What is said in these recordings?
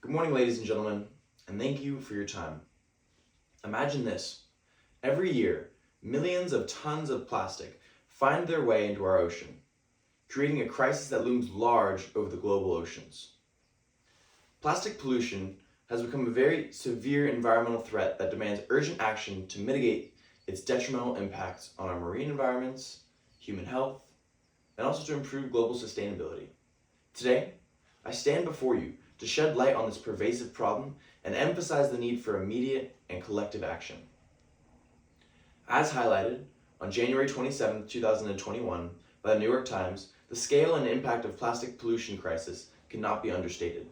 Good morning, ladies and gentlemen, and thank you for your time. Imagine this. Every year, millions of tons of plastic find their way into our ocean, creating a crisis that looms large over the global oceans. Plastic pollution has become a very severe environmental threat that demands urgent action to mitigate its detrimental impacts on our marine environments, human health, and also to improve global sustainability. Today, I stand before you to shed light on this pervasive problem and emphasize the need for immediate and collective action. As highlighted on January 27, 2021 by the New York Times, the scale and impact of plastic pollution crisis cannot be understated.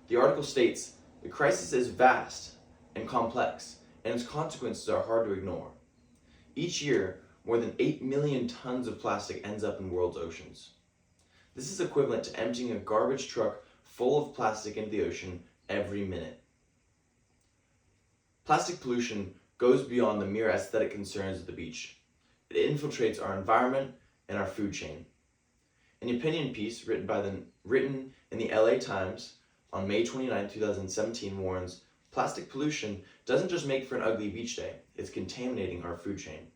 The article states, the crisis is vast and complex, and its consequences are hard to ignore. Each year, more than 8 million tons of plastic ends up in the world's oceans. This is equivalent to emptying a garbage truck full of plastic into the ocean every minute. Plastic pollution goes beyond the mere aesthetic concerns of the beach. It infiltrates our environment and our food chain. An opinion piece written in the LA Times on May 29, 2017 warns, plastic pollution doesn't just make for an ugly beach day, it's contaminating our food chain.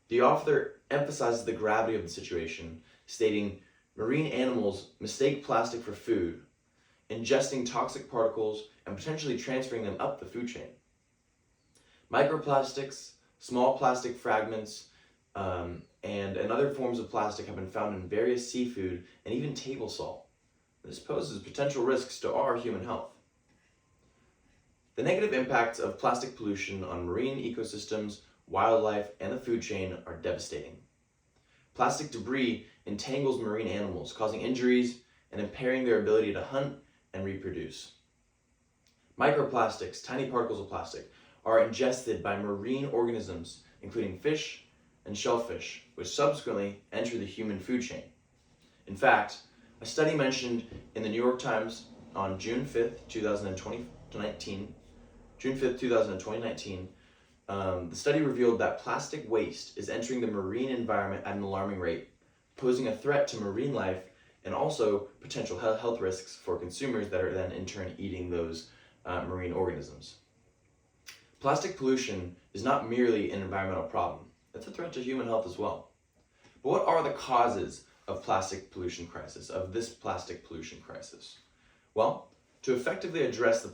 The author emphasizes the gravity of the situation, stating, marine animals mistake plastic for food, ingesting toxic particles and potentially transferring them up the food chain. Microplastics, small plastic fragments, and other forms of plastic have been found in various seafood and even table salt. This poses potential risks to our human health. The negative impacts of plastic pollution on marine ecosystems, wildlife, and the food chain are devastating. Plastic debris entangles marine animals, causing injuries and impairing their ability to hunt and reproduce. Microplastics, tiny particles of plastic, are ingested by marine organisms, including fish and shellfish, which subsequently enter the human food chain. In fact, a study mentioned in the New York Times on June 5th, 2019, the study revealed that plastic waste is entering the marine environment at an alarming rate, posing a threat to marine life and also potential health risks for consumers that are then in turn eating those marine organisms. Plastic pollution is not merely an environmental problem, it's a threat to human health as well. But what are the causes of plastic pollution crisis, of this plastic pollution crisis? Well, to effectively address the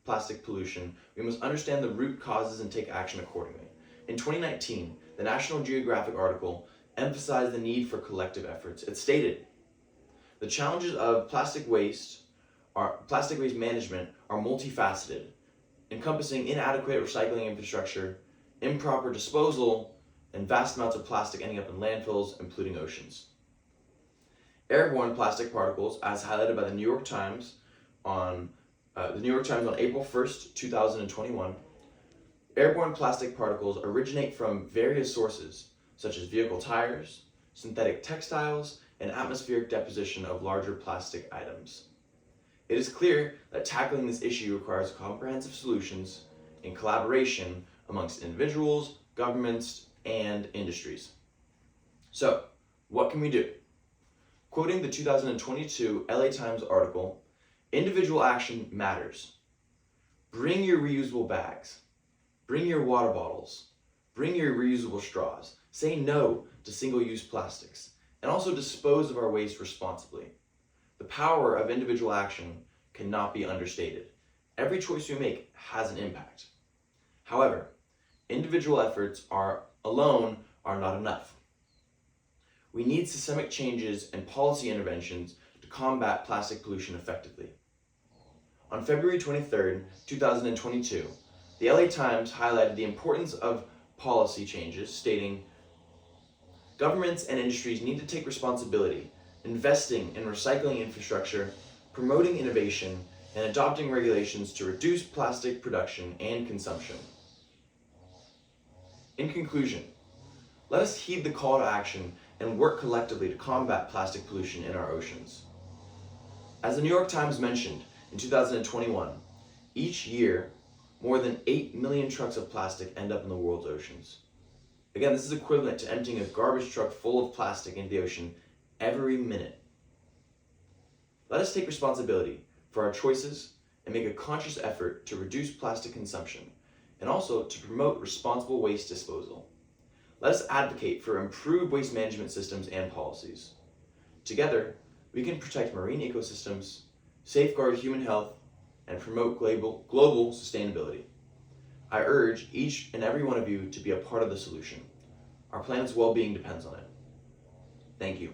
plastic pollution, we must understand the root causes and take action accordingly. In 2019, the National Geographic article emphasized the need for collective efforts. It stated, the challenges of plastic waste management are multifaceted, encompassing inadequate recycling infrastructure, improper disposal, and vast amounts of plastic ending up in landfills and polluting oceans. Airborne plastic particles, as highlighted by the New York Times on April 1st, 2021, airborne plastic particles originate from various sources, such as vehicle tires, synthetic textiles, and atmospheric deposition of larger plastic items. It is clear that tackling this issue requires comprehensive solutions in collaboration amongst individuals, governments, and industries. So, what can we do? Quoting the 2022 LA Times article, individual action matters. Bring your reusable bags. Bring your water bottles. Bring your reusable straws. Say no to single-use plastics. And also dispose of our waste responsibly. The power of individual action cannot be understated. Every choice we make has an impact. However, individual efforts alone are not enough. We need systemic changes and policy interventions to combat plastic pollution effectively. On February 23, 2022, the LA Times highlighted the importance of policy changes, stating, governments and industries need to take responsibility, investing in recycling infrastructure, promoting innovation, and adopting regulations to reduce plastic production and consumption. In conclusion, let us heed the call to action and work collectively to combat plastic pollution in our oceans. As the New York Times mentioned in 2021, each year, more than 8 million trucks of plastic end up in the world's oceans. Again, this is equivalent to emptying a garbage truck full of plastic into the ocean every minute. Let us take responsibility for our choices and make a conscious effort to reduce plastic consumption, and also to promote responsible waste disposal. Let us advocate for improved waste management systems and policies. Together, we can protect marine ecosystems, safeguard human health, and promote global sustainability. I urge each and every one of you to be a part of the solution. Our planet's well-being depends on it. Thank you.